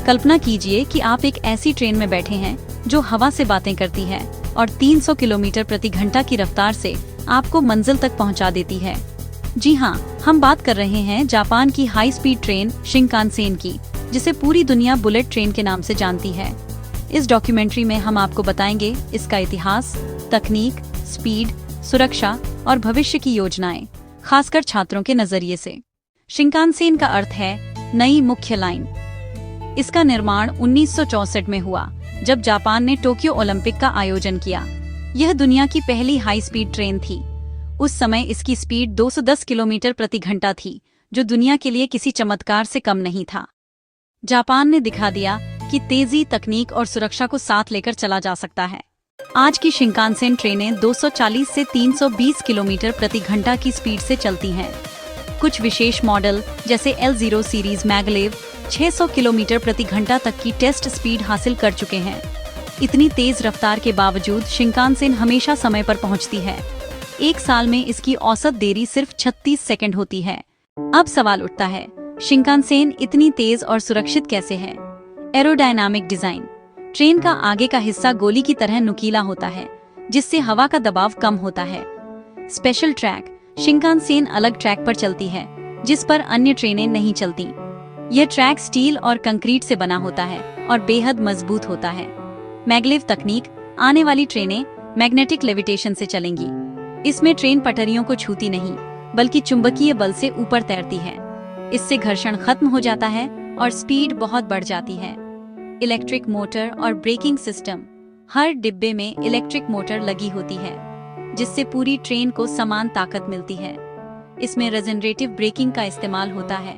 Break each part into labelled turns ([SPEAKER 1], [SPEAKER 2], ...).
[SPEAKER 1] कल्पना कीजिए कि आप एक ऐसी ट्रेन में बैठे हैं जो हवा से बातें करती है और 300 किलोमीटर प्रति घंटा की रफ्तार से आपको मंजिल तक पहुंचा देती है। जी हाँ, हम बात कर रहे हैं जापान की हाई स्पीड ट्रेन शिंकानसेन की, जिसे पूरी दुनिया बुलेट ट्रेन के नाम से जानती है। इस डॉक्यूमेंट्री में हम आपको बताएंगे इसका इतिहास, तकनीक, स्पीड, सुरक्षा और भविष्य की योजनाएं, खासकर छात्रों के नजरिए से। शिंकानसेन का अर्थ है नई मुख्य लाइन। इसका निर्माण 1964 में हुआ, जब जापान ने टोक्यो ओलंपिक का आयोजन किया। यह दुनिया की पहली हाई स्पीड ट्रेन थी। उस समय इसकी स्पीड 210 किलोमीटर प्रति घंटा थी, जो दुनिया के लिए किसी चमत्कार से कम नहीं था। जापान ने दिखा दिया कि तेजी, तकनीक और सुरक्षा को साथ लेकर चला जा सकता है। आज की शिंकानसेन ट्रेनें 240 से 320 किलोमीटर प्रति घंटा की स्पीड से चलती हैं। कुछ विशेष मॉडल जैसे L0 सीरीज मैगलेव 600 किलोमीटर प्रति घंटा तक की टेस्ट स्पीड हासिल कर चुके हैं। इतनी तेज रफ्तार के बावजूद शिंकानसेन हमेशा समय पर पहुंचती है। एक साल में इसकी औसत देरी सिर्फ 36 सेकंड होती है। अब सवाल उठता है, शिंकानसेन इतनी तेज और सुरक्षित कैसे है? Aerodynamic design. ट्रेन का आगे का हिस्सा गोली की तरह नुकीला होता है, जिससे हवा का दबाव कम होता है। Special track. शिंकानसेन अलग ट्रैक पर चलती है, जिस पर अन्य ट्रेनें नहीं चलती। यह ट्रैक स्टील और कंक्रीट से बना होता है और बेहद मजबूत होता है। मैगलेव तकनीक। आने वाली ट्रेनें मैग्नेटिक लेविटेशन से चलेंगी। इसमें ट्रेन पटरियों को छूती नहीं, बल्कि चुंबकीय बल से ऊपर तैरती है। इससे घर्षण खत्म हो जाता है और स्पीड बहुत बढ़ जाती है। इलेक्ट्रिक मोटर और ब्रेकिंग सिस्टम। हर डिब्बे में इलेक्ट्रिक मोटर लगी होती है, जिससे पूरी ट्रेन को समान ताकत मिलती है। इसमें रिजनरेटिव ब्रेकिंग का इस्तेमाल होता है,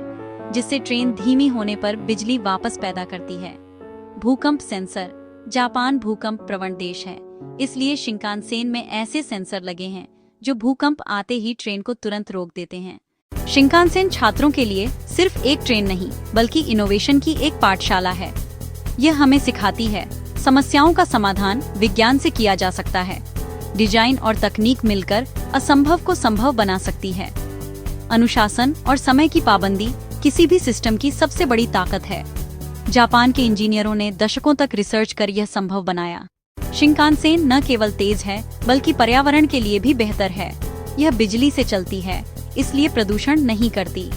[SPEAKER 1] जिससे ट्रेन धीमी होने पर बिजली वापस पैदा करती है। भूकंप सेंसर। जापान भूकंप प्रवण देश है, इसलिए शिंकानसेन में ऐसे सेंसर लगे हैं जो भूकंप आते ही ट्रेन को तुरंत रोक देते हैं। शिंकानसेन छात्रों के लिए सिर्फ एक ट्रेन नहीं, बल्कि इनोवेशन की एक पाठशाला है। यह हमें सिखाती है समस्याओं का समाधान विज्ञान से किया जा सकता है। डिजाइन और तकनीक मिलकर असंभव को संभव बना सकती है। अनुशासन और समय की पाबंदी किसी भी सिस्टम की सबसे बड़ी ताकत है। जापान के इंजीनियरों ने दशकों तक रिसर्च कर यह संभव बनाया। शिंकानसेन न केवल तेज है, बल्कि पर्यावरण के लिए भी बेहतर है। यह बिजली से चलती है, इसलिए प्रदूषण नहीं करती।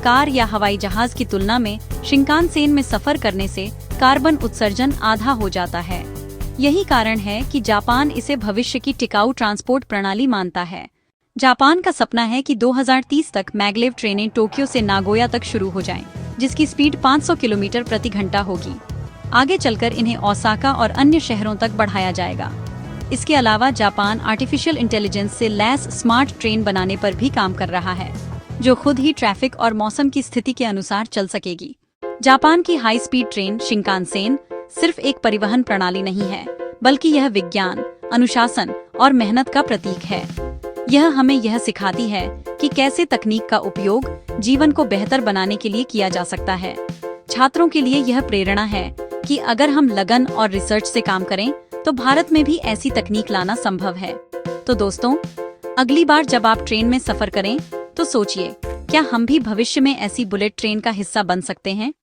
[SPEAKER 1] कार या हवाई जहाज की तुलना में शिंकानसेन में सफर करने से कार्बन उत्सर्जन आधा हो जाता है। यही कारण है कि जापान इसे भविष्य की टिकाऊ ट्रांसपोर्ट प्रणाली मानता है। जापान का सपना है कि 2030 तक मैगलेव ट्रेनें टोक्यो से नागोया तक शुरू हो जाएं, जिसकी स्पीड 500 किलोमीटर प्रति घंटा होगी। आगे चलकर इन्हें ओसाका और अन्य शहरों तक बढ़ाया जाएगा। इसके अलावा जापान आर्टिफिशियल इंटेलिजेंस से लैस स्मार्ट ट्रेन बनाने पर भी काम कर रहा है, जो खुद ही ट्रैफिक और मौसम की स्थिति के अनुसार चल सकेगी। जापान की हाई स्पीड ट्रेन शिंकानसेन सिर्फ एक परिवहन प्रणाली नहीं है, बल्कि यह विज्ञान, अनुशासन और मेहनत का प्रतीक है। यह हमें यह सिखाती है कि कैसे तकनीक का उपयोग जीवन को बेहतर बनाने के लिए किया जा सकता है। छात्रों के लिए यह प्रेरणा है कि अगर हम लगन और रिसर्च से काम करें, तो भारत में भी ऐसी तकनीक लाना संभव है। तो दोस्तों, अगली बार जब आप ट्रेन में सफर करें, तो सोचिए, क्या हम भी भविष्य में ऐसी बुलेट ट्रेन का हिस्सा बन सकते हैं?